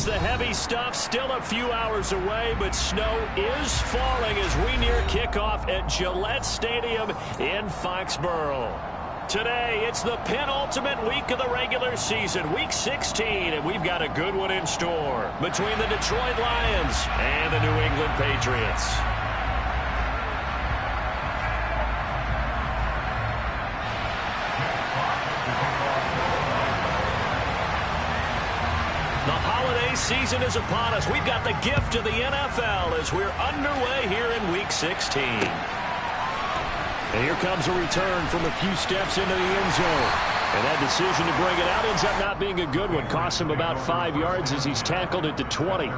the heavy stuff. Still a few hours away, but snow is falling as we near kickoff at Gillette Stadium in Foxborough. Today, it's the penultimate week of the regular season, Week 16, and we've got a good one in store between the Detroit Lions and the New England Patriots. The holiday season is upon us. We've got the gift of the NFL as we're underway here in Week 16. And here comes a return from a few steps into the end zone. And that decision to bring it out ends up not being a good one. Costs him about 5 yards as he's tackled at the 20.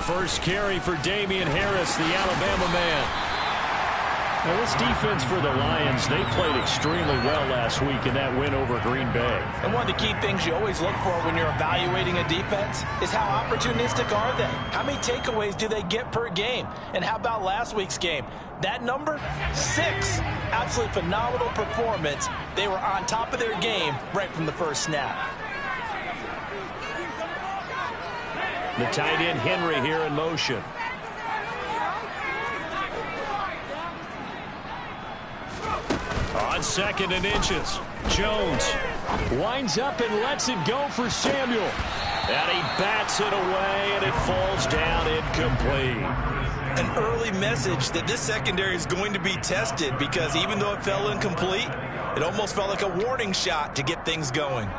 First carry for Damian Harris, the Alabama man. Now this defense for the Lions, they played extremely well last week in that win over Green Bay. And one of the key things you always look for when you're evaluating a defense is how opportunistic are they? How many takeaways do they get per game? And how about last week's game? That number? 6. Absolutely phenomenal performance. They were on top of their game right from the first snap. The tight end Henry here in motion. On 2nd and inches. Jones winds up and lets it go for Samuel. And he bats it away, and it falls down incomplete. An early message that this secondary is going to be tested because even though it fell incomplete, it almost felt like a warning shot to get things going.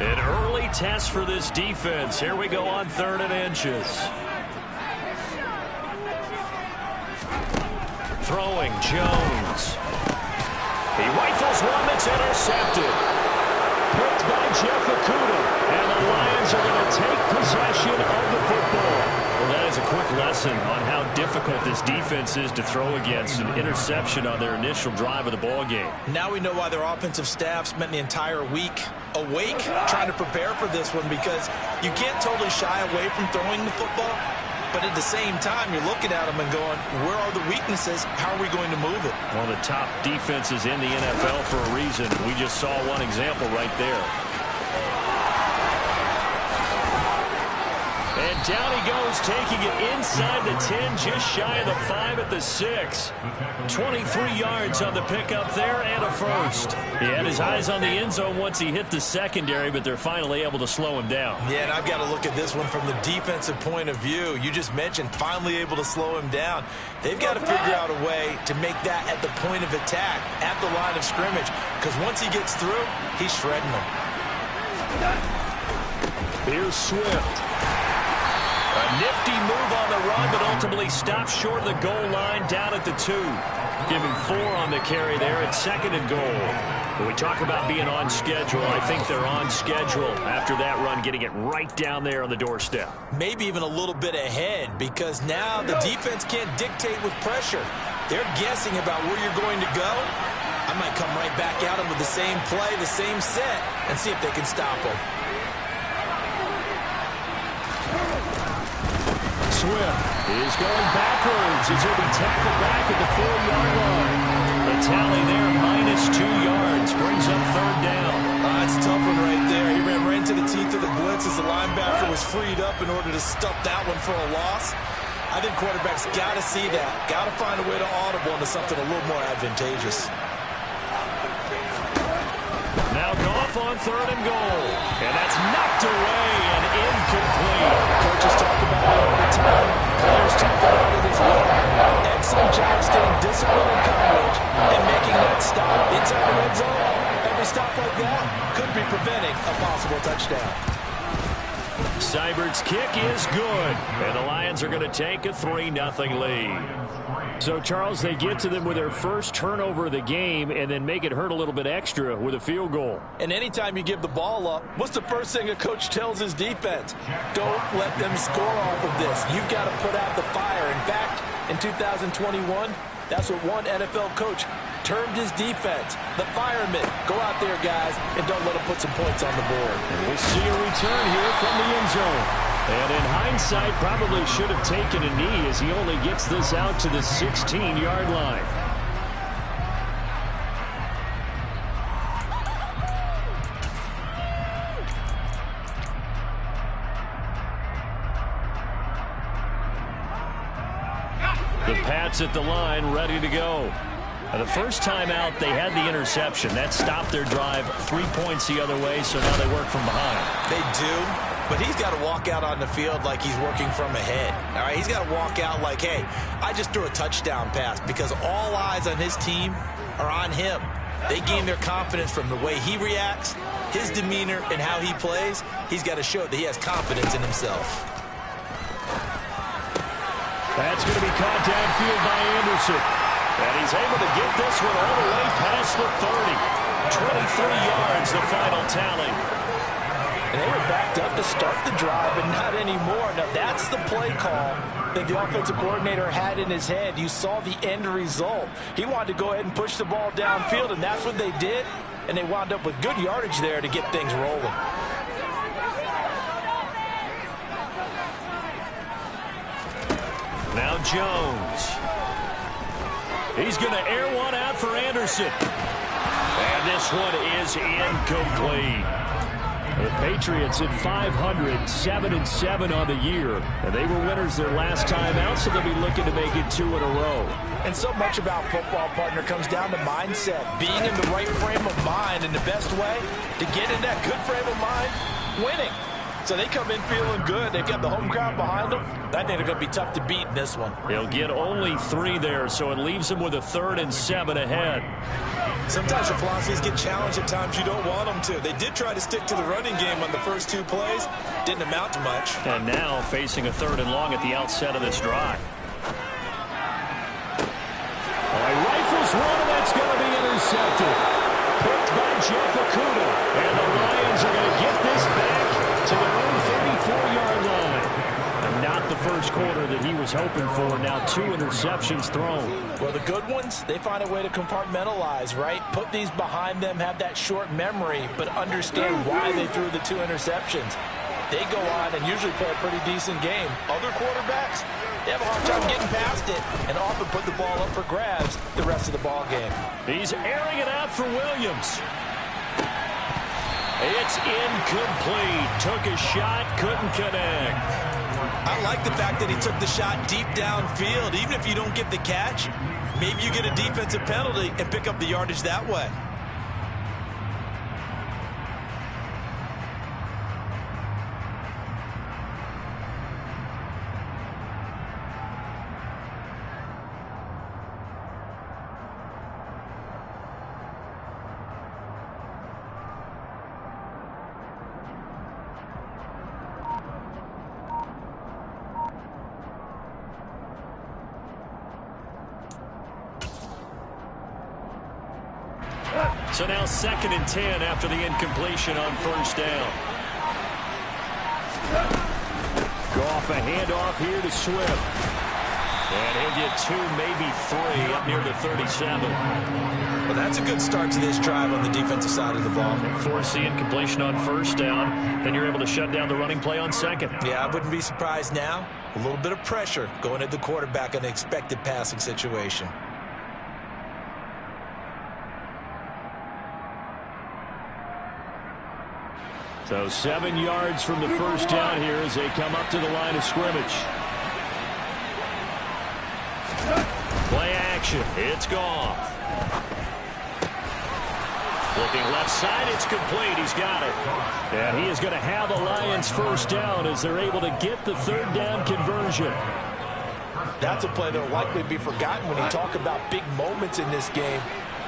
An early test for this defense. Here we go on 3rd and inches. Throwing Jones. He rifles one that's intercepted. Picked by Jeff Okudah. And the Lions are going to take possession of the football. Well, that is a quick lesson on how difficult this defense is to throw against. An interception on their initial drive of the ball game. Now we know why their offensive staff spent the entire week awake trying to prepare for this one, because you can't totally shy away from throwing the football, but at the same time you're looking at them and going, where are the weaknesses? How are we going to move it? One of the top defenses in the NFL for a reason. We just saw one example right there. And down he goes, taking it inside the 10, just shy of the 5 at the 6. 23 yards on the pickup there and a first. He had his eyes on the end zone once he hit the secondary, but they're finally able to slow him down. Yeah, and I've got to look at this one from the defensive point of view. You just mentioned finally able to slow him down. They've got to figure out a way to make that at the point of attack, at the line of scrimmage, because once he gets through, he's shredding them. Here's Swift. A nifty move on the run, but ultimately stopped short of the goal line down at the 2. Giving 4 on the carry there at 2nd and goal. When we talk about being on schedule, I think they're on schedule after that run, getting it right down there on the doorstep. Maybe even a little bit ahead, because now the defense can't dictate with pressure. They're guessing about where you're going to go. I might come right back at them with the same play, the same set, and see if they can stop them. Swift is going backwards as he'll be tackled back at the 4-yard line. The tally there, -2 yards, brings up 3rd down. That's a tough one right there. He ran right into the teeth of the blitz as the linebacker was freed up in order to stuff that one for a loss. I think quarterbacks got to see that. Got to find a way to audible into something a little more advantageous. Now Goff on 3rd and goal. And that's knocked away and incomplete. Coaches talk about it all the time. Players talk about it as well. Excellent job staying disciplined in coverage and making that stop inside the red zone. Every stop like that could be preventing a possible touchdown. Seibert's kick is good, and the Lions are going to take a 3-0 lead. So, Charles, they get to them with their first turnover of the game and then make it hurt a little bit extra with a field goal. And anytime you give the ball up, what's the first thing a coach tells his defense? Don't let them score off of this. You've got to put out the fire. In fact, in 2021, that's what one NFL coach termed his defense, the firemen. Go out there, guys, and don't let them put some points on the board. And we'll see a return here from the end zone. And in hindsight, probably should have taken a knee as he only gets this out to the 16-yard line. The Pats at the line, ready to go. The first time out, they had the interception. That stopped their drive 3 points the other way, so now they work from behind. They do, but he's got to walk out on the field like he's working from ahead. All right, he's got to walk out like, hey, I just threw a touchdown pass, because all eyes on his team are on him. They gain their confidence from the way he reacts, his demeanor, and how he plays. He's got to show that he has confidence in himself. That's going to be caught downfield by Anderson. And he's able to get this one all the way past the 30. 23 yards, the final tally. And they were backed up to start the drive, but not anymore. Now, that's the play call that the offensive coordinator had in his head. You saw the end result. He wanted to go ahead and push the ball downfield, and that's what they did. And they wound up with good yardage there to get things rolling. Now Jones. He's going to air one out for Anderson. And this one is incomplete. The Patriots at 500, 7-7 on the year. And they were winners their last time out, so they'll be looking to make it 2 in a row. And so much about football, partner, comes down to mindset. Being in the right frame of mind, and the best way to get in that good frame of mind, winning. So they come in feeling good. They've got the home crowd behind them. I think they're going to be tough to beat in this one. They'll get only 3 there, so it leaves them with a 3rd and 7 ahead. Sometimes your philosophies get challenged at times you don't want them to. They did try to stick to the running game on the first 2 plays. Didn't amount to much. And now facing a 3rd and long at the outset of this drive. He rifles one, and that's going to be intercepted. Picked by Jeff Okudah. And the Lions are going to get this back to their own 34-yard line. And not the first quarter that he was hoping for. Now 2 interceptions thrown. Well, the good ones, they find a way to compartmentalize, right? Put these behind them, have that short memory, but understand why they threw the 2 interceptions. They go on and usually play a pretty decent game. Other quarterbacks, they have a hard time getting past it and often put the ball up for grabs the rest of the ball game. He's airing it out for Williams. It's incomplete. Took a shot, couldn't connect. I like the fact that he took the shot deep downfield. Even if you don't get the catch, maybe you get a defensive penalty and pick up the yardage that way. So now 2nd and 10 after the incompletion on 1st down. Goff a handoff here to Swift. And he'll get 2, maybe 3 up near the 37. Well, that's a good start to this drive on the defensive side of the ball. Force the incompletion on 1st down. Then you're able to shut down the running play on 2nd. Yeah, I wouldn't be surprised now. A little bit of pressure going at the quarterback on an expected passing situation. So 7 yards from the 1st down here as they come up to the line of scrimmage. Play action. It's Goff. Looking left side. It's complete. He's got it. And he is going to have the Lions 1st down as they're able to get the 3rd down conversion. That's a play that will likely be forgotten when you talk about big moments in this game.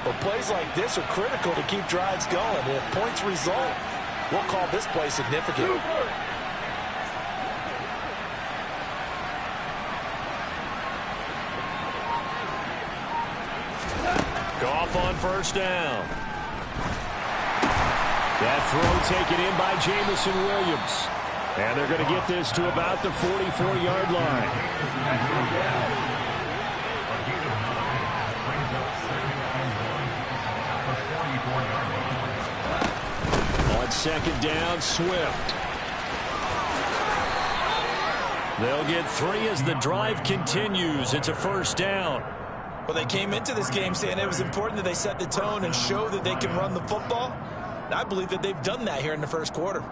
But plays like this are critical to keep drives going. And if points result, we'll call this play significant. Goff on first down. That throw taken in by Jamison Williams. And they're going to get this to about the 44-yard line. On second down, Swift. They'll get 3 as the drive continues. It's a first down. Well, they came into this game saying it was important that they set the tone and show that they can run the football. And I believe that they've done that here in the first quarter.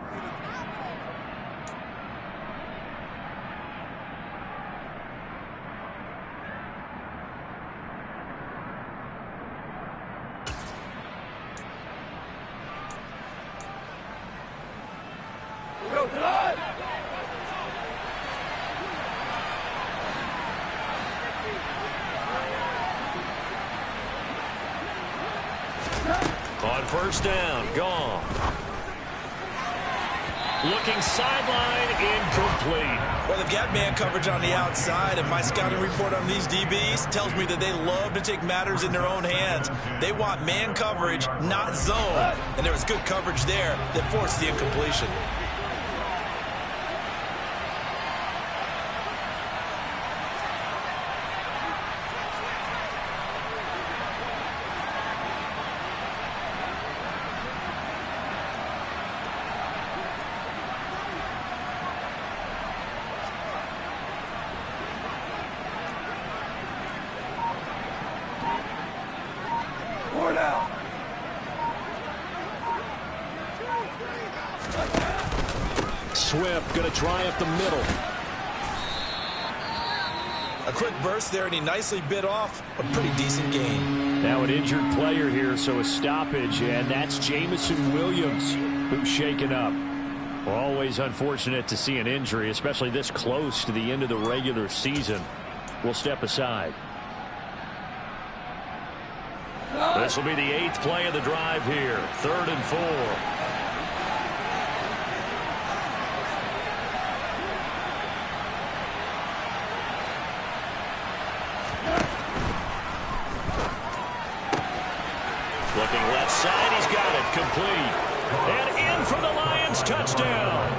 On first down, gone. Looking sideline, incomplete. Well, they've got man coverage on the outside, and my scouting report on these DBs tells me that they love to take matters in their own hands. They want man coverage, not zone. And there was good coverage there that forced the incompletion. Swift going to try up the middle. A quick burst there, and he nicely bit off a pretty decent gain. Now an injured player here, so a stoppage, and that's Jamison Williams who's shaken up. Well, always unfortunate to see an injury, especially this close to the end of the regular season. We'll step aside. This will be the 8th play of the drive here. 3rd and 4. Looking left side, he's got it, complete. And in for the Lions, touchdown.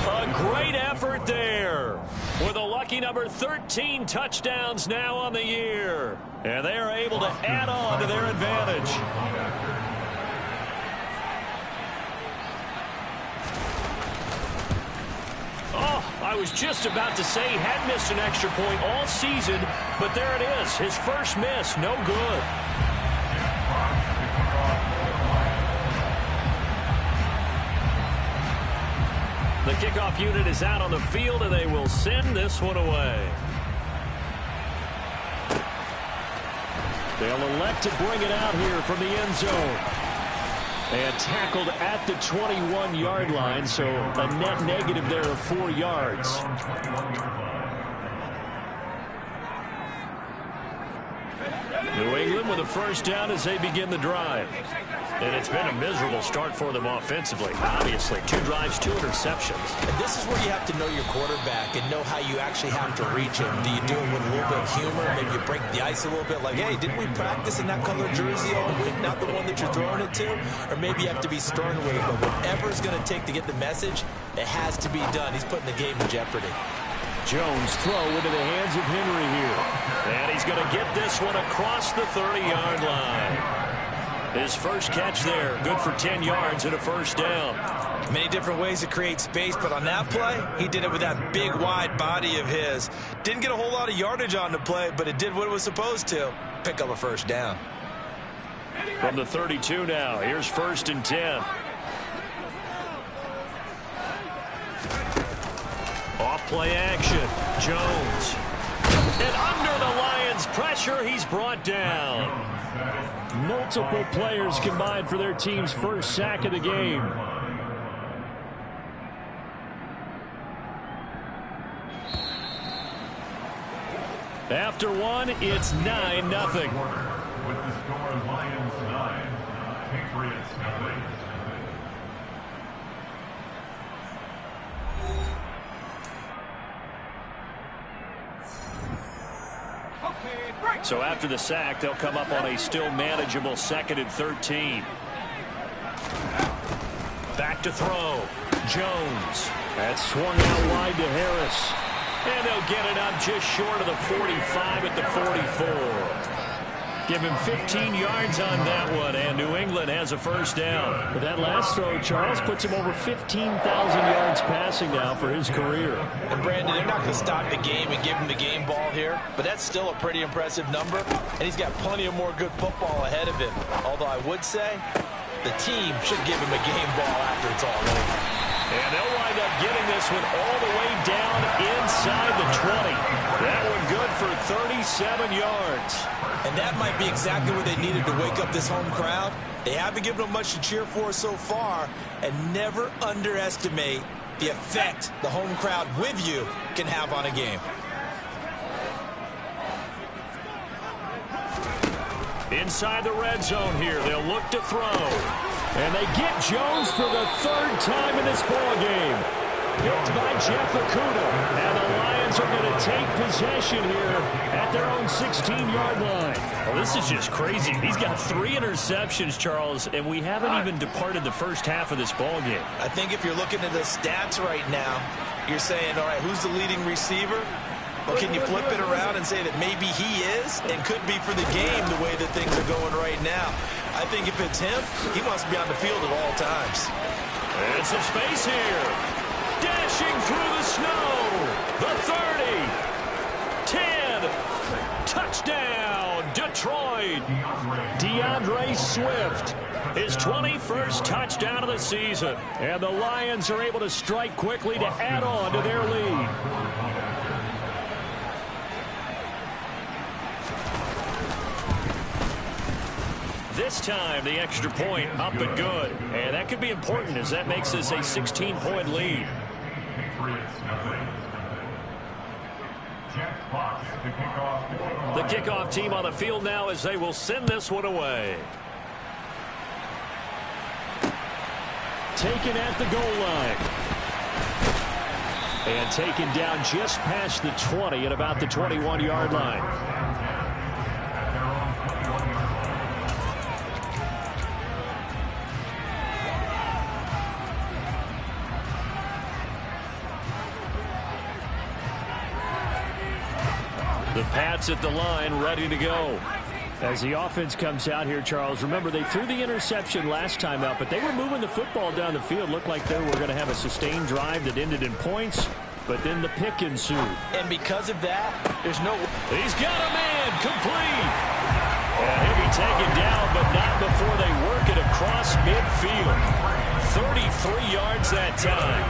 A great effort there. With a lucky number 13 touchdowns now on the year. And they are able to add on to their advantage. Oh, I was just about to say he had missed an extra point all season, but there it is. His first miss, no good. The kickoff unit is out on the field, and they will send this one away. They'll elect to bring it out here from the end zone. And tackled at the 21-yard line, so a net negative there of 4 yards. New England with a first down as they begin the drive. And it's been a miserable start for them offensively. Obviously, 2 drives, 2 interceptions. And this is where you have to know your quarterback and know how you actually have to reach him. Do you do it with a little bit of humor? Maybe you break the ice a little bit like, hey, didn't we practice in that color jersey all week, not the one that you're throwing it to? Or maybe you have to be stern with it, but whatever it's going to take to get the message, it has to be done. He's putting the game in jeopardy. Jones throw into the hands of Henry here. And he's going to get this one across the 30-yard line. His first catch there, good for 10 yards and a first down. Many different ways to create space, but on that play, he did it with that big, wide body of his. Didn't get a whole lot of yardage on the play, but it did what it was supposed to. Pick up a first down. From the 32 now, here's 1st and 10. Off play action, Jones. And under the Lions' pressure, he's brought down. Multiple players combined for their team's first sack of the game. After one, it's 9-0. With the score Lions 9, Patriots nothing. So after the sack, they'll come up on a still manageable 2nd and 13. Back to throw. Jones. That's swung out wide to Harris. And they'll get it up just short of the 45 at the 44. Give him 15 yards on that one, and New England has a first down. But that last throw, Charles, puts him over 15,000 yards passing now for his career. And Brandon, they're not going to stop the game and give him the game ball here, but that's still a pretty impressive number, and he's got plenty of more good football ahead of him. Although I would say the team should give him a game ball after it's all over. And they'll wind up getting this one all the way down inside the 20. That one good for 37 yards. And that might be exactly what they needed to wake up this home crowd. They haven't given them much to cheer for so far, and never underestimate the effect the home crowd with you can have on a game. Inside the red zone here, they'll look to throw. And they get Jones for the 3rd time in this ballgame. Picked by Jeff Okudah. And the Lions are going to take possession here at their own 16-yard line. Well, this is just crazy. He's got 3 interceptions, Charles, and we haven't even departed the first half of this ballgame. I think if you're looking at the stats right now, you're saying, all right, who's the leading receiver? Well, can you flip it around and say that maybe he is and could be for the game the way that things are going right now? I think if it's him, he must be on the field at all times. And some space here. Dashing through the snow. The 30. 10. Touchdown, Detroit. DeAndre Swift. His 21st touchdown of the season. And the Lions are able to strike quickly to add on to their lead. This time, the extra point up and good. And that could be important as that makes this a 16-point lead. The kickoff team on the field now as they will send this one away. Taken at the goal line. And taken down just past the 20 at about the 21-yard line. The Pats at the line, ready to go. As the offense comes out here, Charles, remember they threw the interception last time out, but they were moving the football down the field. Looked like they were going to have a sustained drive that ended in points, but then the pick ensued. And because of that, there's no... He's got a man, complete. And he'll be taken down, but not before they work it across midfield. 33 yards that time.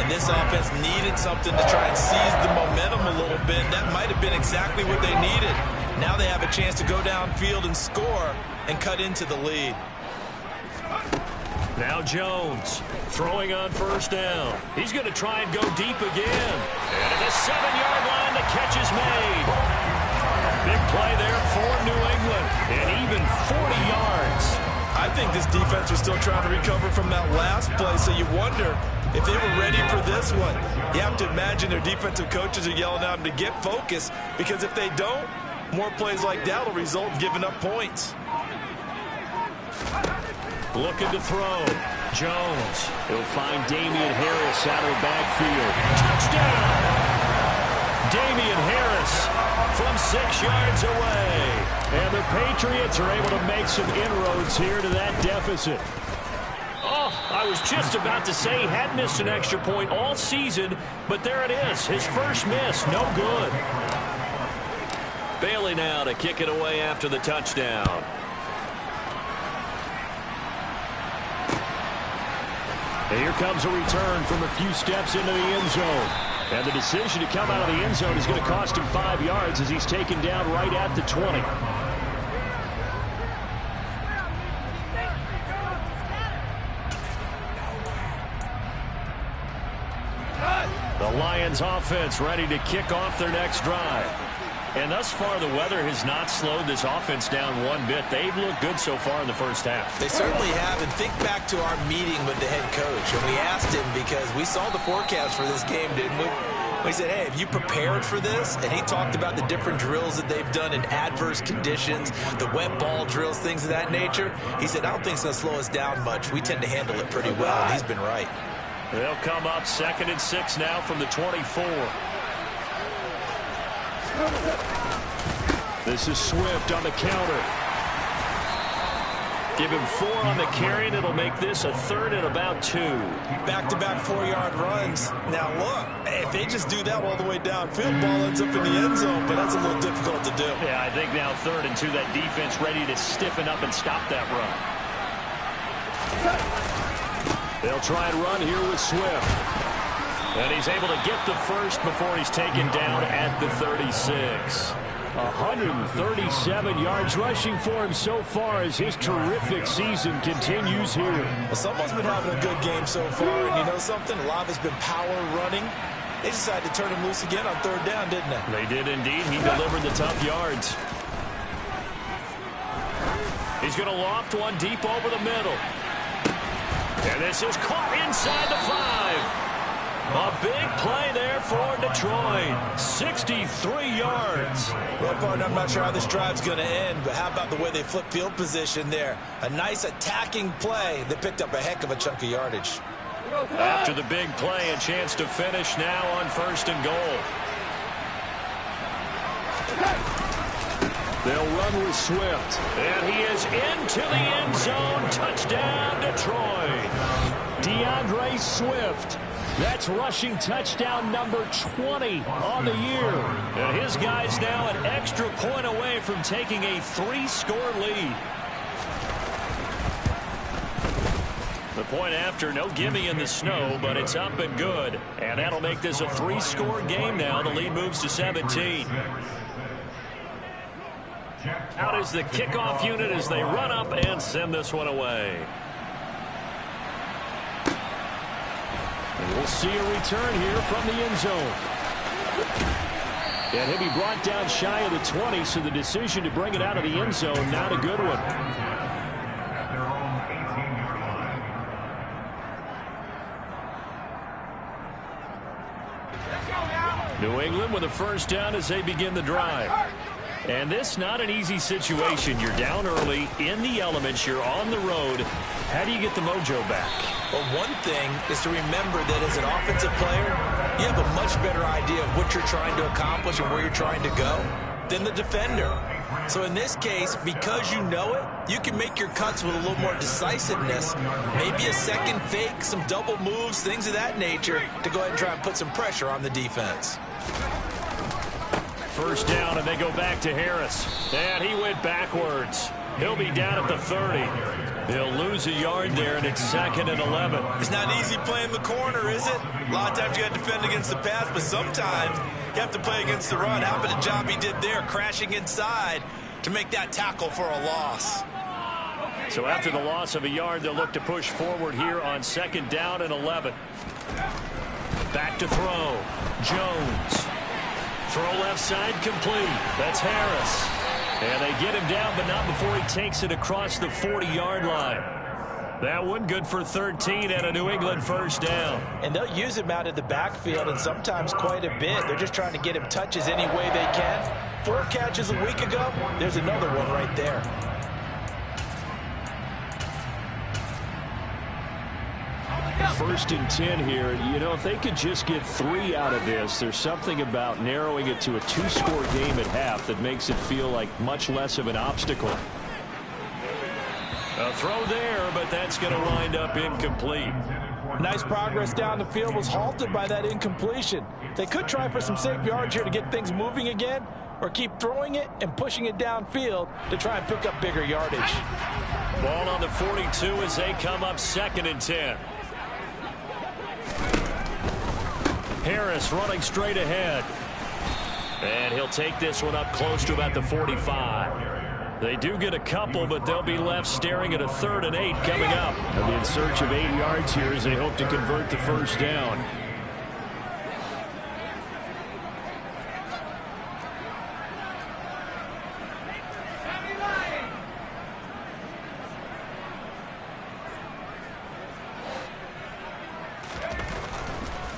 And this offense needed something to try and seize the momentum a little bit. That might have been exactly what they needed. Now they have a chance to go downfield and score and cut into the lead. Now Jones throwing on first down. He's going to try and go deep again. And at the 7-yard line, the catch is made. Big play there for New England. And even 40 yards. I think this defense was still trying to recover from that last play, so you wonder if they were ready for this one. You have to imagine their defensive coaches are yelling at them to get focused, because if they don't, more plays like that will result in giving up points. Looking to throw. Jones. He'll find Damian Harris out of the backfield. Touchdown! Damian Harris from 6 yards away. And the Patriots are able to make some inroads here to that deficit. Oh, I was just about to say he had missed an extra point all season, but there it is. His first miss, no good. Bailey now to kick it away after the touchdown. And here comes a return from a few steps into the end zone. And the decision to come out of the end zone is going to cost him 5 yards as he's taken down right at the 20. The Lions offense ready to kick off their next drive. And thus far, the weather has not slowed this offense down one bit. They've looked good so far in the first half. They certainly have. And think back to our meeting with the head coach. And we asked him, because we saw the forecast for this game, didn't we? We said, hey, have you prepared for this? And he talked about the different drills that they've done in adverse conditions, the wet ball drills, things of that nature. He said, I don't think it's going to slow us down much. We tend to handle it pretty well, and he's been right. They'll come up 2nd and 6 now from the 24. This is Swift on the counter. Give him 4 on the carry, and it'll make this a 3rd and about 2. Back-to-back 4-yard runs. Now, look, if they just do that all the way downfield, ball ends up in the end zone, but that's a little difficult to do. Yeah, I think now 3rd and 2, that defense ready to stiffen up and stop that run. They'll try and run here with Swift. And he's able to get the first before he's taken down at the 36. 137 yards rushing for him so far as his terrific season continues here. Well, someone's been having a good game so far, and you know something? A lot of it's been power running. They decided to turn him loose again on 3rd down, didn't they? They did indeed. He delivered the tough yards. He's going to loft one deep over the middle. And this is caught inside the 5. A big play there for Detroit. 63 yards. Well, partner, I'm not sure how this drive's going to end, but how about the way they flip field position there? A nice attacking play that picked up a heck of a chunk of yardage. After the big play, a chance to finish now on 1st and goal. They'll run with Swift. And he is into the end zone. Touchdown, Detroit. DeAndre Swift. That's rushing touchdown number 20 on the year. And his guy's now an extra point away from taking a 3-score lead. The point after, no gimme in the snow, but it's up and good. And that'll make this a 3-score game now. The lead moves to 17. Out is the kickoff unit as they run up and send this one away. And we'll see a return here from the end zone. And he'll be brought down shy of the 20, so the decision to bring it out of the end zone, not a good one. At their own 18-yard line. New England with a 1st down as they begin the drive. And this not an easy situation. You're down early, in the elements, you're on the road. How do you get the mojo back? Well, one thing is to remember that as an offensive player, you have a much better idea of what you're trying to accomplish and where you're trying to go than the defender. So in this case, because you know it, you can make your cuts with a little more decisiveness. Maybe a second fake, some double moves, things of that nature to go ahead and try and put some pressure on the defense. 1st down, and they go back to Harris. And he went backwards. He'll be down at the 30. He'll lose a yard there, and it's 2nd and 11. It's not easy playing the corner, is it? A lot of times you got to defend against the pass, but sometimes you have to play against the run. How about the job he did there, crashing inside to make that tackle for a loss? So after the loss of a yard, they'll look to push forward here on 2nd down and 11. Back to throw. Jones. Throw left side complete. That's Harris. And they get him down, but not before he takes it across the 40-yard line. That one good for 13 and a New England 1st down. And they'll use him out of the backfield, and sometimes quite a bit. They're just trying to get him touches any way they can. 4 catches a week ago. There's another one right there. 1st and 10 here. You know, if they could just get 3 out of this, there's something about narrowing it to a 2-score game at half that makes it feel like much less of an obstacle. A throw there, but that's going to wind up incomplete. Nice progress down the field was halted by that incompletion. They could try for some safe yards here to get things moving again, or keep throwing it and pushing it downfield to try and pick up bigger yardage. Ball on the 42 as they come up 2nd and 10. Harris running straight ahead. And he'll take this one up close to about the 45. They do get a couple, but they'll be left staring at a 3rd and 8 coming up. They'll be in search of 8 yards here as they hope to convert the 1st down.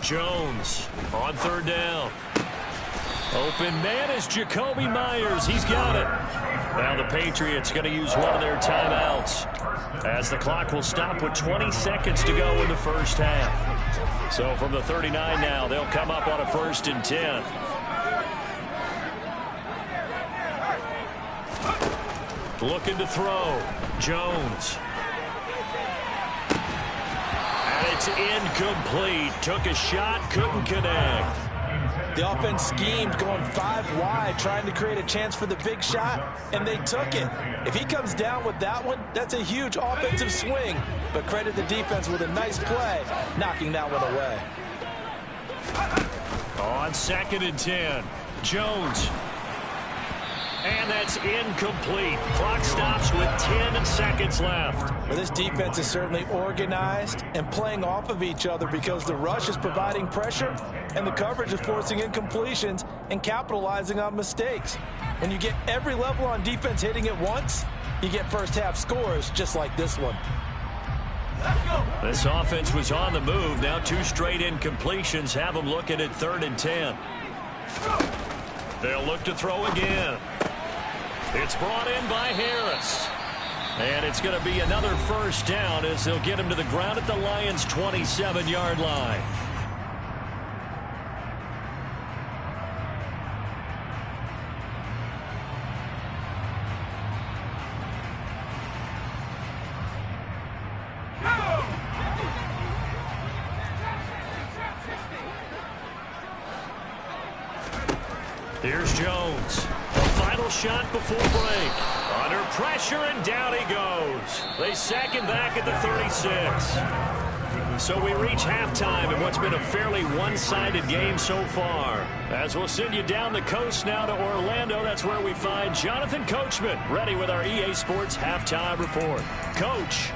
Jones on third down. Open man is Jacoby Myers. He's got it. Now the Patriots going to use one of their timeouts as the clock will stop with 20 seconds to go in the first half. So from the 39 now, they'll come up on a 1st and 10. Looking to throw. Jones. And it's incomplete. Took a shot, couldn't connect. The offense schemed going 5 wide, trying to create a chance for the big shot, and they took it. If he comes down with that one, that's a huge offensive swing. But credit the defense with a nice play, knocking that one away. On 2nd and 10, Jones. And that's incomplete. Clock stops with 10 seconds left. Well, this defense is certainly organized and playing off of each other because the rush is providing pressure and the coverage is forcing incompletions and capitalizing on mistakes. When you get every level on defense hitting at once, you get first half scores just like this one. This offense was on the move. Now 2 straight incompletions have them looking at 3rd and 10. They'll look to throw again. It's brought in by Harris. And it's going to be another first down as they'll get him to the ground at the Lions' 27-yard line. Here's Jones. The final shot before break. Under pressure, and down he goes. They sack him back at the 36. So we reach halftime in what's been a fairly one-sided game so far. As we'll send you down the coast now to Orlando, that's where we find Jonathan Coachman, ready with our EA Sports Halftime Report. Coach.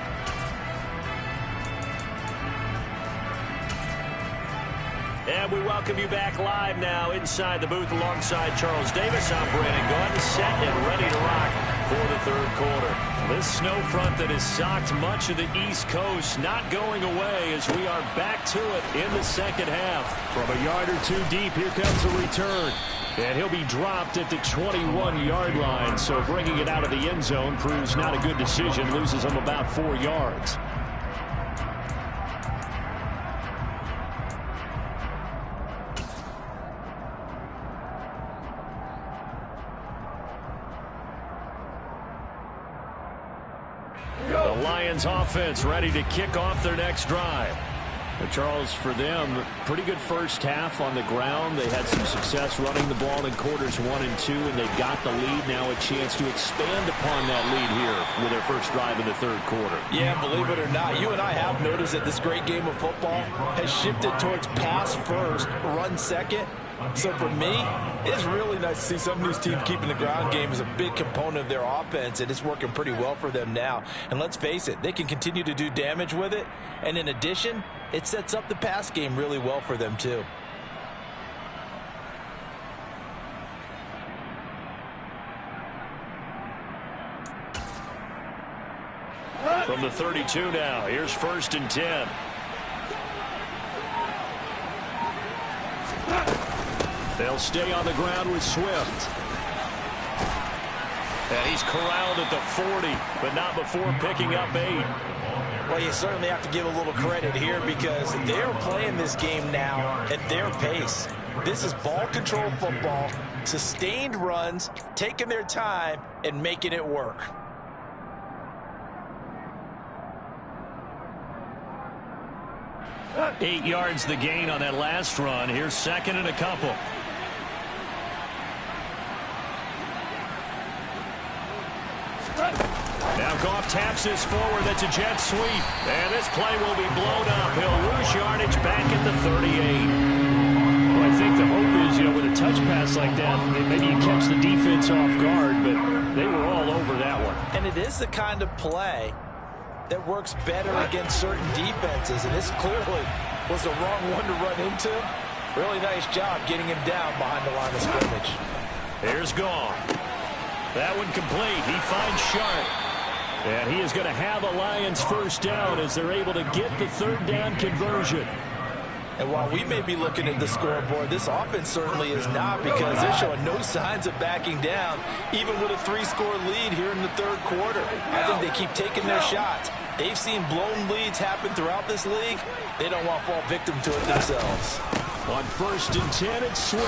And we welcome you back live now inside the booth alongside Charles Davis. I'm Brandon Gunn, set and ready to rock for the 3rd quarter. This snow front that has socked much of the East Coast not going away as we are back to it in the 2nd half. From a yard or 2 deep, here comes a return. And he'll be dropped at the 21-yard line. So bringing it out of the end zone proves not a good decision. Loses him about 4 yards. The Lions offense ready to kick off their next drive. But Charles, for them, pretty good first half on the ground. They had some success running the ball in quarters 1 and 2, and they got the lead. Now a chance to expand upon that lead here with their first drive in the 3rd quarter. Yeah, believe it or not, you and I have noticed that this great game of football has shifted towards pass first, run second. So for me, it's really nice to see some of these teams keeping the ground game as a big component of their offense, and it's working pretty well for them now. And let's face it, they can continue to do damage with it. And in addition, it sets up the pass game really well for them too. From the 32 now, here's 1st and 10. They'll stay on the ground with Swift. And he's corralled at the 40, but not before picking up 8. Well, you certainly have to give a little credit here because they're playing this game now at their pace. This is ball control football, sustained runs, taking their time, and making it work. Eight yards the gain on that last run. Here's 2nd and a couple. Now Goff taps this forward. That's a jet sweep. And this play will be blown up. He'll lose yardage back at the 38. Well, I think the hope is, with a touch pass like that, maybe you catch the defense off guard, but they were all over that one. And it is the kind of play that works better against certain defenses, and this clearly was the wrong one to run into. Really nice job getting him down behind the line of scrimmage. Here's Goff. That one complete. He finds Sharp. And he is going to have a Lions first down as they're able to get the 3rd down conversion. And while we may be looking at the scoreboard, this offense certainly is not, because they're showing no signs of backing down, even with a 3-score lead here in the third quarter. I think they keep taking their shots. They've seen blown leads happen throughout this league. They don't want to fall victim to it themselves. On 1st and 10, it's Swift.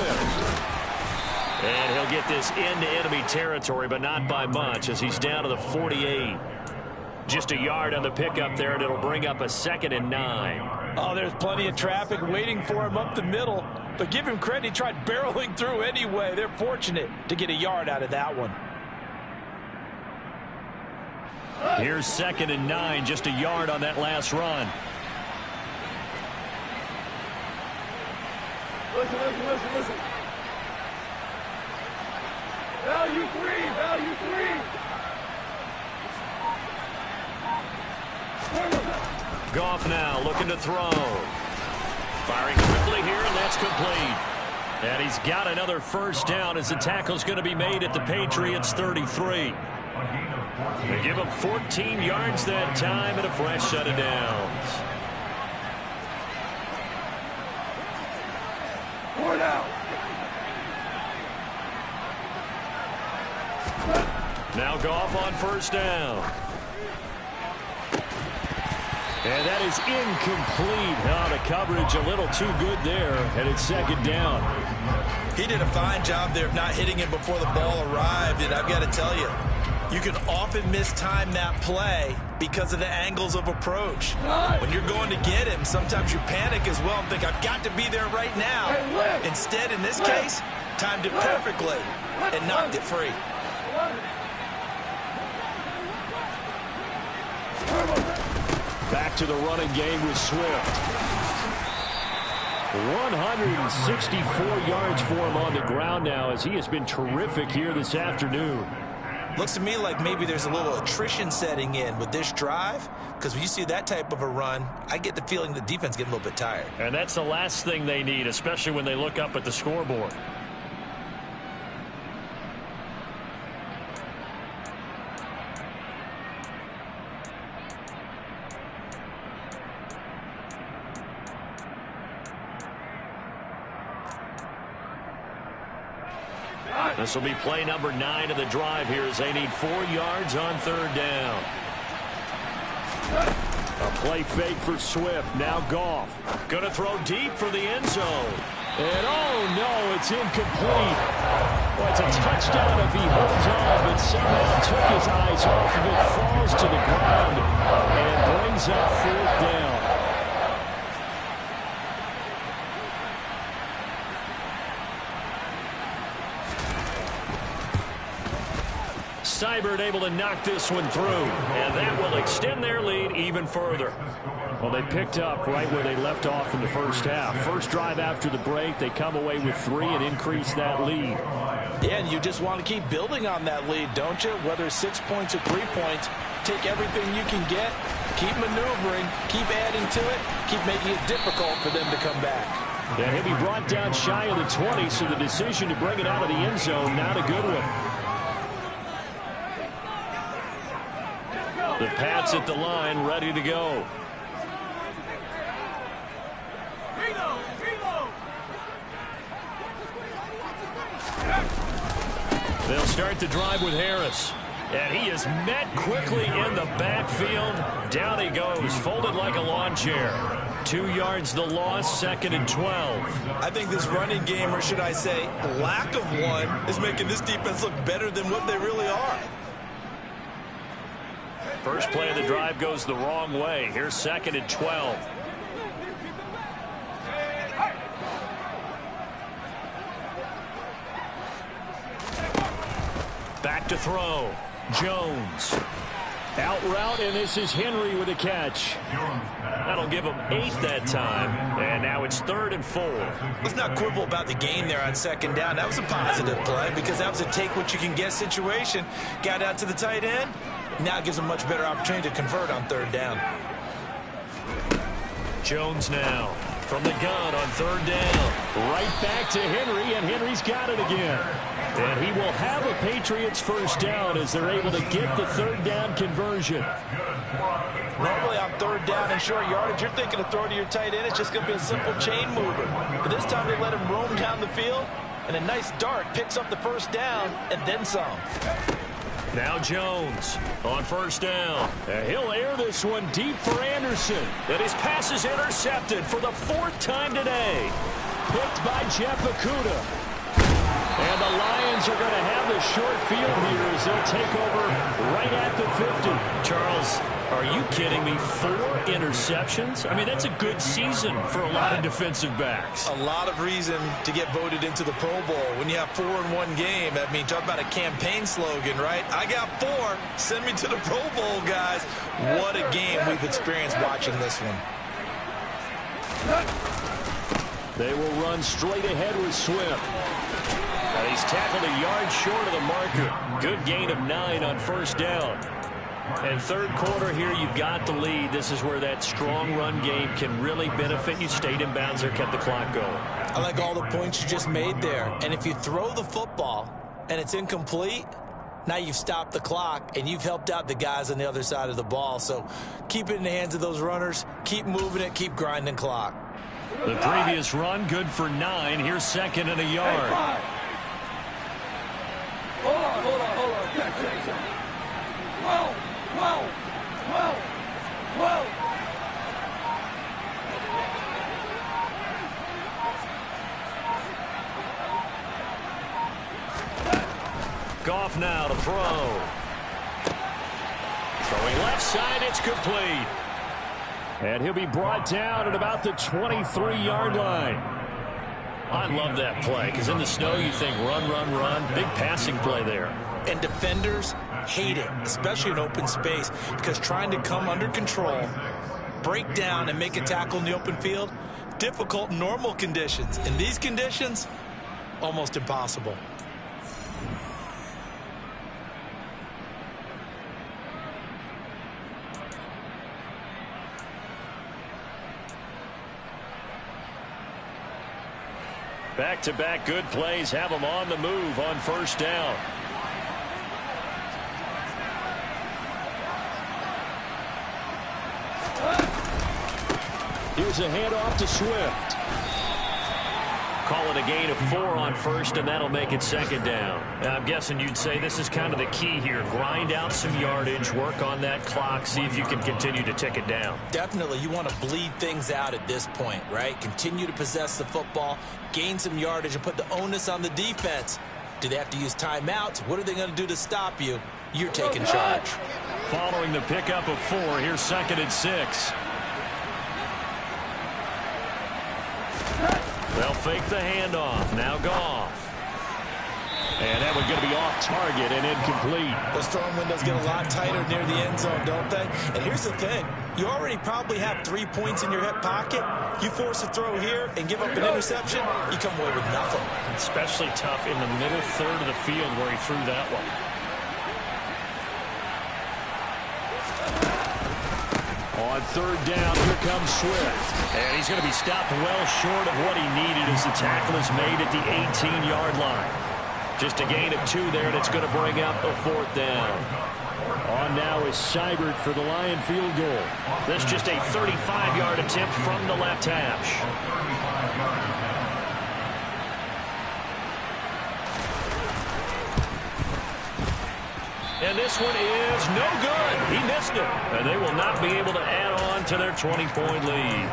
And he'll get this into enemy territory, but not by much, as he's down to the 48. Just a yard on the pickup there, and it'll bring up a 2nd and 9. Oh, there's plenty of traffic waiting for him up the middle. But give him credit, he tried barreling through anyway. They're fortunate to get a yard out of that one. Here's 2nd and 9, just a yard on that last run. Listen. Value three. Goff now looking to throw. Firing quickly here, and that's complete. And he's got another first down as the tackle's going to be made at the Patriots' 33. They give him 14 yards that time and a fresh set of downs. 4 down. Now Goff on first down. And that is incomplete. Now the coverage a little too good there, and it's 2nd down. He did a fine job there of not hitting him before the ball arrived, and I've got to tell you, you can often mistime that play because of the angles of approach. When you're going to get him, sometimes you panic as well and think, I've got to be there right now. Instead, in this case, timed it perfectly and knocked it free. Back to the running game with Swift. 164 yards for him on the ground now, as he has been terrific here this afternoon. Looks to me like maybe there's a little attrition setting in with this drive, because when you see that type of a run, I get the feeling the defense getting a little bit tired. And that's the last thing they need, especially when they look up at the scoreboard. This will be play number 9 of the drive here, as they need 4 yards on 3rd down. A play fake for Swift. Now Goff. Going to throw deep for the end zone. And oh no, it's incomplete. Well, it's a touchdown if he holds on, but somehow took his eyes off of it, falls to the ground, and brings up 4th down. Seibert able to knock this one through, and that will extend their lead even further. Well, they picked up right where they left off in the first half. First drive after the break, they come away with 3 and increase that lead. Yeah, and you just want to keep building on that lead, don't you? Whether 6 points or 3 points, take everything you can get, keep maneuvering, keep adding to it, keep making it difficult for them to come back. Yeah, he'll be brought down shy of the 20, so the decision to bring it out of the end zone, not a good one. The Pats at the line, ready to go. They'll start the drive with Harris. And he is met quickly in the backfield. Down he goes, folded like a lawn chair. 2 yards the loss, 2nd and 12. I think this running game, or should I say lack of one, is making this defense look better than what they really are. First play of the drive goes the wrong way. Here's 2nd and 12. Back to throw. Jones. Out route, and this is Henry with a catch. That'll give him 8 that time. And now it's 3rd and 4. Let's not quibble about the gain there on 2nd down. That was a positive play because that was a take-what-you-can-get situation. Got out to the tight end. Now it gives them much better opportunity to convert on 3rd down. Jones now from the gun on 3rd down. Right back to Henry, and Henry's got it again. And he will have a Patriots first down as they're able to get the 3rd down conversion. Normally on third down and short yardage, you're thinking to throw to your tight end. It's just going to be a simple chain mover. But this time they let him roam down the field, and a nice dart picks up the first down and then some. Now Jones on first down. He'll air this one deep for Anderson. And his pass is intercepted for the fourth time today. Picked by Jeff Okudah. And the Lions are going to have the short field here as they'll take over right at the 50. Charles, are you kidding me? 4 interceptions? I mean, that's a good season for a lot of defensive backs. A lot of reason to get voted into the Pro Bowl. When you have 4 in one game, I mean, talk about a campaign slogan, right? I got 4. Send me to the Pro Bowl, guys. What a game we've experienced watching this one. They will run straight ahead with Swift. And he's tackled a yard short of the marker. Good gain of 9 on first down. And third quarter here, you've got the lead. This is where that strong run game can really benefit you. Stayed in bounds there, kept the clock going. I like all the points you just made there. And if you throw the football and it's incomplete, now you've stopped the clock and you've helped out the guys on the other side of the ball. So keep it in the hands of those runners. Keep moving it. Keep grinding clock. The previous run, good for 9. Here's second and a yard. Hey, hold on. Check. Whoa. Goff now to throw. Throwing left side, it's complete. And he'll be brought down at about the 23-yard line. I love that play because in the snow you think run. Big passing play there. And defenders hate it, especially in open space, because trying to come under control, break down, and make a tackle in the open field, difficult in normal conditions. In these conditions, almost impossible. Back-to-back good plays have them on the move on first down. Here's a handoff to Swift. Call it a gain of 4 on first, and that'll make it second down. Now, I'm guessing you'd say this is kind of the key here. Grind out some yardage, work on that clock, see if you can continue to tick it down. Definitely, you want to bleed things out at this point, right? Continue to possess the football, gain some yardage, and put the onus on the defense. Do they have to use timeouts? What are they going to do to stop you? You're taking charge. Following the pickup of 4, here's second and 6. They'll fake the handoff. Now Goff. And that one's going to be off target and incomplete. Those throwing windows get a lot tighter near the end zone, don't they? And here's the thing. You already probably have 3 points in your hip pocket. You force a throw here and give up an interception, you come away with nothing. Especially tough in the middle third of the field where he threw that one. On third down, here comes Swift. And he's going to be stopped well short of what he needed as the tackle is made at the 18-yard line. Just a gain of 2 there, and it's going to bring up a 4th down. On now is Seibert for the Lion field goal. That's just a 35-yard attempt from the left hash. And this one is no good. He missed it. And they will not be able to add on to their 20-point lead.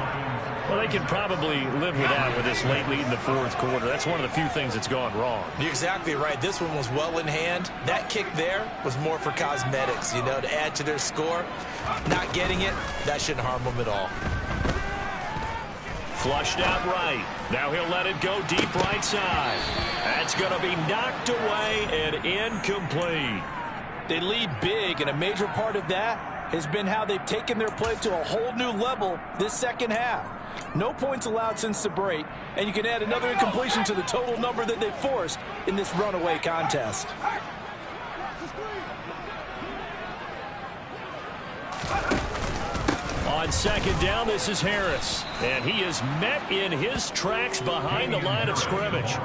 Well, they can probably live with that with this late lead in the 4th quarter. That's one of the few things that's gone wrong. You're exactly right. This one was well in hand. That kick there was more for cosmetics, you know, to add to their score. Not getting it, that shouldn't harm them at all. Flushed out right. Now he'll let it go deep right side. That's going to be knocked away and incomplete. They lead big, and a major part of that has been how they've taken their play to a whole new level this second half. No points allowed since the break, and you can add another incompletion to the total number that they forced in this runaway contest. On second down, this is Harris. And he is met in his tracks behind the line of scrimmage.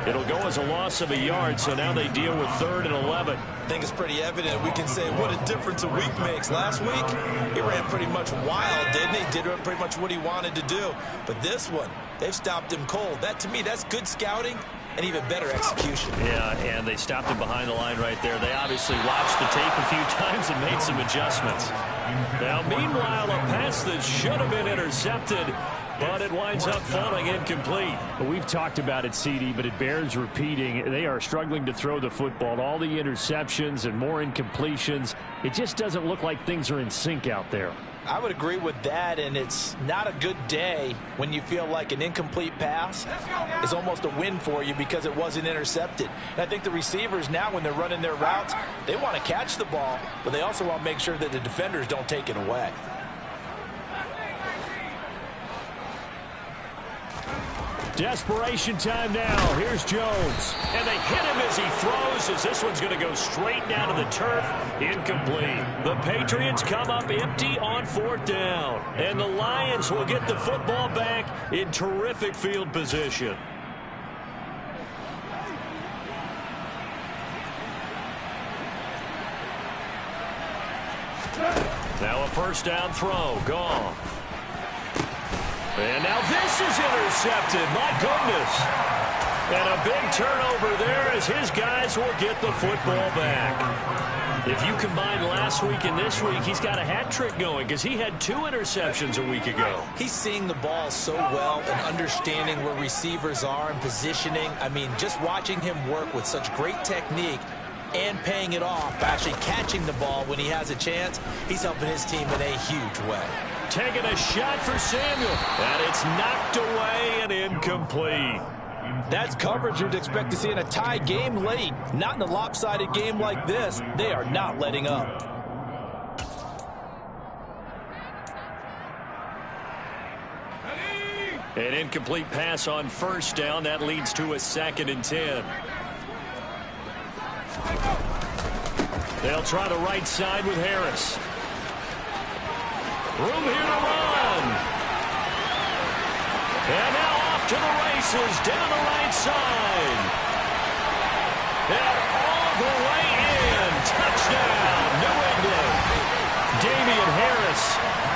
It'll go as a loss of a yard, so now they deal with 3rd and 11. I think it's pretty evident. We can say what a difference a week makes. Last week, he ran pretty much wild, didn't he? Did pretty much what he wanted to do. But this one, they've stopped him cold. That, to me, that's good scouting and even better execution. Yeah, and they stopped him behind the line right there. They obviously watched the tape a few times and made some adjustments. Now, meanwhile, a pass that should have been intercepted, but it winds up falling incomplete. We've talked about it, CD, but it bears repeating. They are struggling to throw the football. All the interceptions and more incompletions. It just doesn't look like things are in sync out there. I would agree with that, and it's not a good day when you feel like an incomplete pass is almost a win for you because it wasn't intercepted. And I think the receivers now, when they're running their routes, they want to catch the ball, but they also want to make sure that the defenders don't take it away. Desperation time now. Here's Jones. And they hit him as he throws, as this one's going to go straight down to the turf. Incomplete. The Patriots come up empty on 4th down. And the Lions will get the football back in terrific field position. Now a 1st down throw. Gone. And now this is intercepted. My goodness. And a big turnover there as his guys will get the football back. If you combine last week and this week, he's got a hat trick going because he had 2 interceptions a week ago. He's seeing the ball so well and understanding where receivers are and positioning. I mean, just watching him work with such great technique and paying it off by actually catching the ball when he has a chance, he's helping his team in a huge way. Taking a shot for Samuel. And it's knocked away and incomplete. That's coverage you'd expect to see in a tie game late. Not in a lopsided game like this. They are not letting up. An incomplete pass on 1st down. That leads to a 2nd and 10. They'll try the right side with Harris. Room here to run. And now off to the races down the right side. And all the way in. Touchdown, New England. Damian Harris,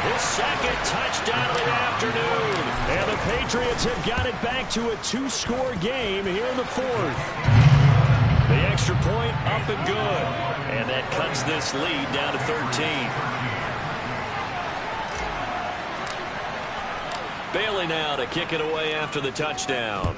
his 2nd touchdown of the afternoon. And the Patriots have got it back to a 2-score game here in the 4th. The extra point up and good. And that cuts this lead down to 13. Bailey now to kick it away after the touchdown.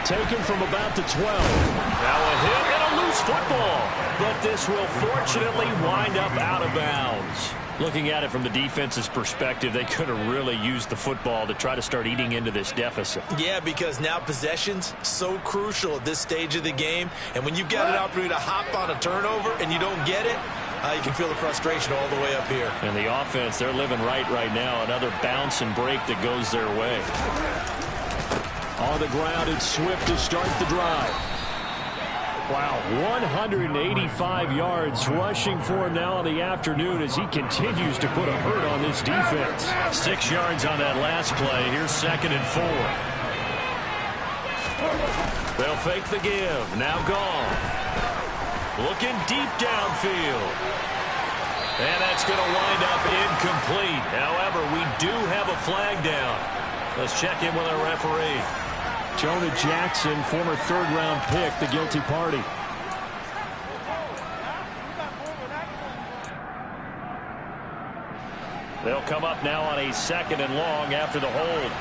Taken from about the 12. Now a hit and a loose football. But this will fortunately wind up out of bounds. Looking at it from the defense's perspective, they could have really used the football to try to start eating into this deficit. Yeah, because now possession's so crucial at this stage of the game. And when you've got an opportunity to hop on a turnover and you don't get it, you can feel the frustration all the way up here. And the offense, they're living right now. Another bounce and break that goes their way. On the ground, it's Swift to start the drive. Wow, 185 yards rushing for him now in the afternoon as he continues to put a hurt on this defense. 6 yards on that last play. Here's 2nd and 4. They'll fake the give. Now gone. Looking deep downfield. And that's going to wind up incomplete. However, we do have a flag down. Let's check in with our referee. Jonah Jackson, former 3rd-round pick, the guilty party. They'll come up now on a 2nd and long after the hold.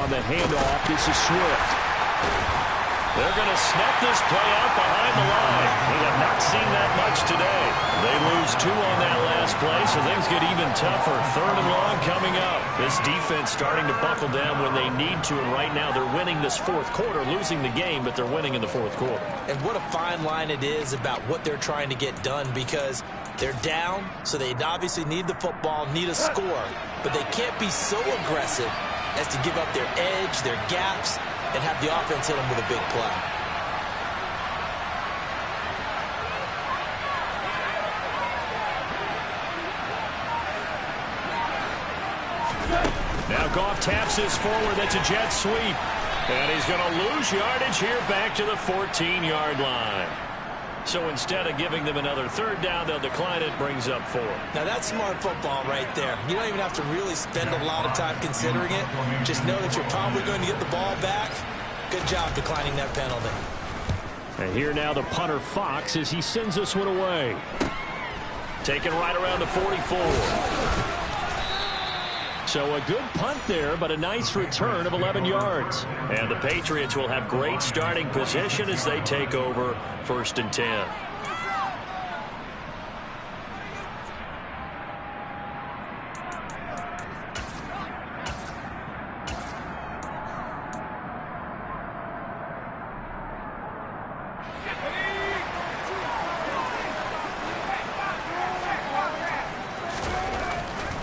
On the handoff, this is Swift. They're going to snap this play out behind the line. We have not seen that much today. They lose 2 on that last play, so things get even tougher. 3rd and long coming up. This defense starting to buckle down when they need to, and right now they're winning this 4th quarter, losing the game, but they're winning in the 4th quarter. And what a fine line it is about what they're trying to get done, because They're down, so they obviously need the football, need a score. But they can't be so aggressive as to give up their edge, their gaps, and have the offense hit them with a big play. Now Goff taps this forward. That's a jet sweep. And he's going to lose yardage here back to the 14-yard line. So instead of giving them another third down, they'll decline it, brings up 4. Now that's smart football right there. You don't even have to really spend a lot of time considering it. Just know that you're probably going to get the ball back. Good job declining that penalty. And here now the punter Fox as he sends this one away. Taken right around the 44. So a good punt there, but a nice return of 11 yards. And the Patriots will have great starting position as they take over 1st and 10.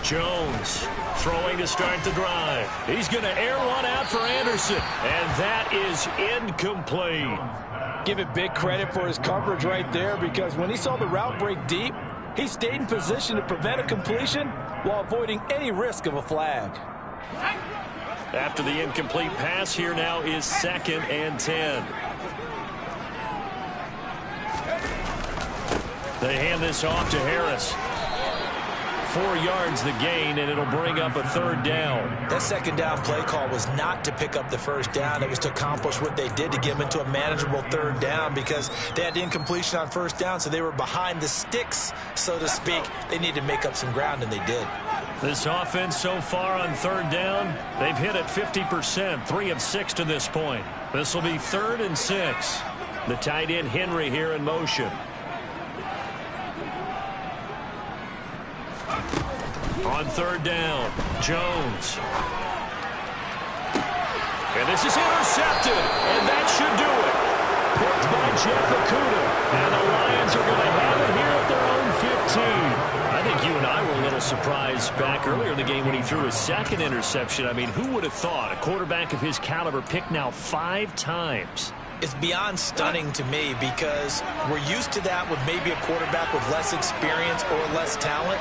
Jones throwing to start the drive. He's going to air one out for Anderson, and that is incomplete. Give it big credit for his coverage right there, because when he saw the route break deep, he stayed in position to prevent a completion while avoiding any risk of a flag. After the incomplete pass, here now is 2nd and 10. They hand this off to Harris. 4 yards the gain, and it'll bring up a 3rd down. That 2nd down play call was not to pick up the 1st down. It was to accomplish what they did to get them into a manageable 3rd down, because they had incompletion on 1st down, so they were behind the sticks, so to speak. They needed to make up some ground, and they did. This offense so far on 3rd down, they've hit it 50%, 3 of 6 to this point. This will be 3rd and 6. The tight end Henry here in motion. On 3rd down, Jones. And this is intercepted, and that should do it. Picked by Jeff Okudah, and the Lions are going to have it here at their own 15. I think you and I were a little surprised back earlier in the game when he threw his 2nd interception. I mean, who would have thought a quarterback of his caliber picked now 5 times? It's beyond stunning to me, because we're used to that with maybe a quarterback with less experience or less talent.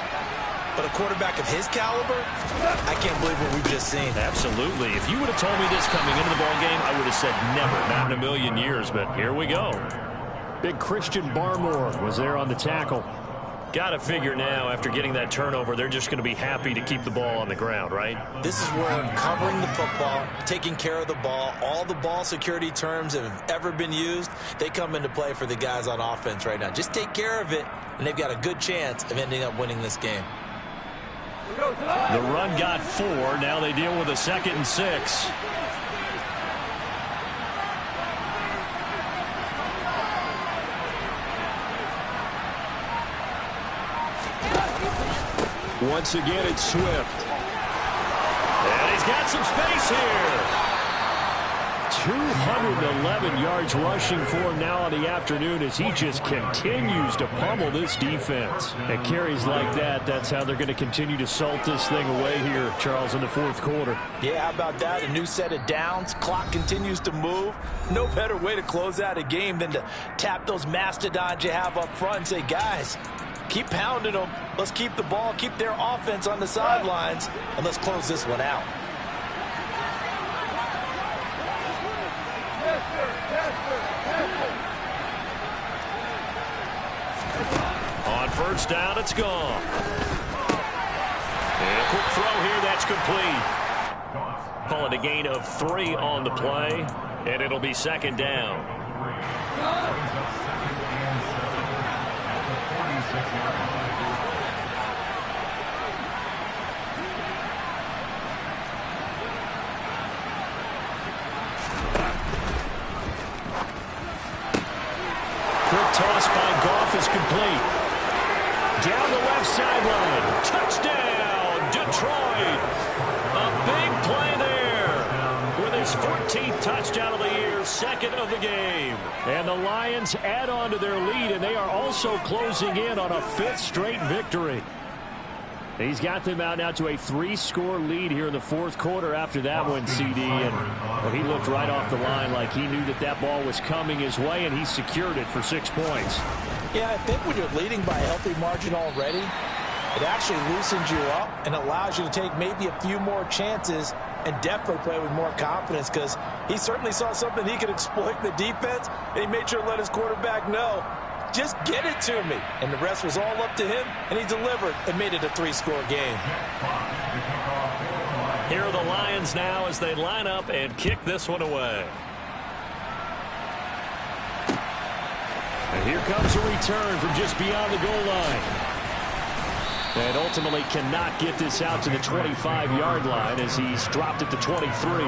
But a quarterback of his caliber, I can't believe what we've just seen. Absolutely. If you would have told me this coming into the ballgame, I would have said never, not in a million years. But here we go. Big Christian Barmore was there on the tackle. Got to figure now, after getting that turnover, they're just going to be happy to keep the ball on the ground, right? This is where covering the football, taking care of the ball, all the ball security terms that have ever been used, they come into play for the guys on offense right now. Just take care of it, and they've got a good chance of ending up winning this game. The run got 4. Now they deal with a 2nd and 6. Once again, it's Swift. And he's got some space here. 211 yards rushing for him now on the afternoon as he just continues to pummel this defense. At carries like that, that's how they're going to continue to salt this thing away here, Charles, in the 4th quarter. Yeah, how about that? A new set of downs. Clock continues to move. No better way to close out a game than to tap those mastodons you have up front and say, guys, keep pounding them. Let's keep the ball, keep their offense on the sidelines, and let's close this one out. On 1st down, it's gone. And a quick throw here, that's complete. Call it a gain of 3 on the play, and it'll be 2nd down. Quick toss by Goff is complete. Down the left sideline. Touchdown, Detroit. A big play there with his his 14th touchdown of the year, second of the game. And the Lions add on to their lead, and they are also closing in on a 5th straight victory. He's got them out now to a 3-score lead here in the 4th quarter after that one, CD. And well, he looked right off the line like he knew that ball was coming his way, and he secured it for 6 points. Yeah, I think when you're leading by a healthy margin already, it actually loosens you up and allows you to take maybe a few more chances and definitely play with more confidence, because he certainly saw something he could exploit in the defense, and he made sure to let his quarterback know, just get it to me. And the rest was all up to him, and he delivered and made it a 3-score game. Here are the Lions now as they line up and kick this one away. And here comes a return from just beyond the goal line. And ultimately cannot get this out to the 25-yard line as he's dropped it to 23.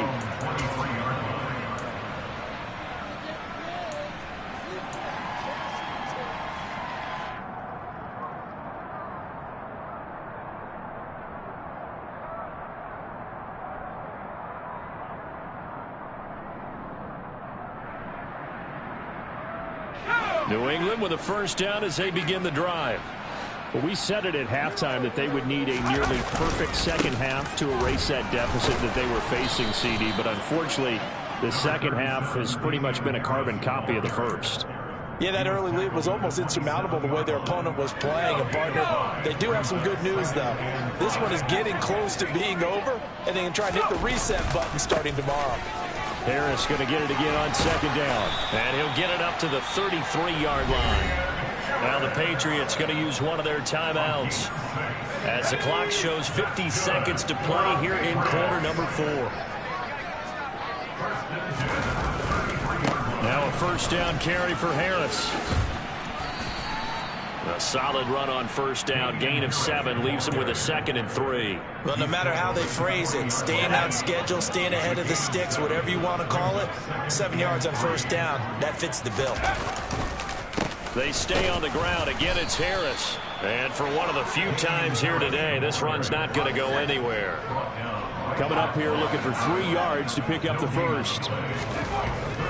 New England with a first down as they begin the drive. Well, we said it at halftime that they would need a nearly perfect second half to erase that deficit that they were facing, CD. But unfortunately, the second half has pretty much been a carbon copy of the first. Yeah, that early lead was almost insurmountable the way their opponent was playing. And, partner, they do have some good news, though. This one is getting close to being over, and they can try and hit the reset button starting tomorrow. Harris going to get it again on second down. And he'll get it up to the 33-yard line. Now the Patriots going to use one of their timeouts as the clock shows 50 seconds to play here in quarter number 4. Now a first down carry for Harris. A solid run on first down. Gain of 7 leaves him with a 2nd and 3. Well, no matter how they phrase it, staying on schedule, staying ahead of the sticks, whatever you want to call it, 7 yards on first down, that fits the bill. They stay on the ground. Again, it's Harris. And for one of the few times here today, this run's not going to go anywhere. Coming up here looking for 3 yards to pick up the first.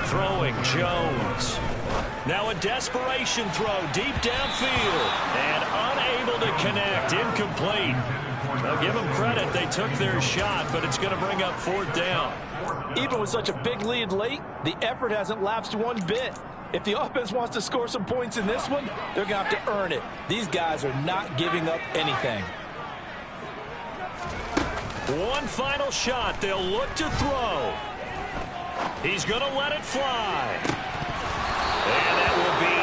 Throwing Jones. Now a desperation throw deep downfield. And unable to connect. Incomplete. Now give them credit. They took their shot, but it's going to bring up 4th down. Even with such a big lead late, the effort hasn't lapsed one bit. If the offense wants to score some points in this one, they're going to have to earn it. These guys are not giving up anything. One final shot. They'll look to throw. He's going to let it fly. And that will be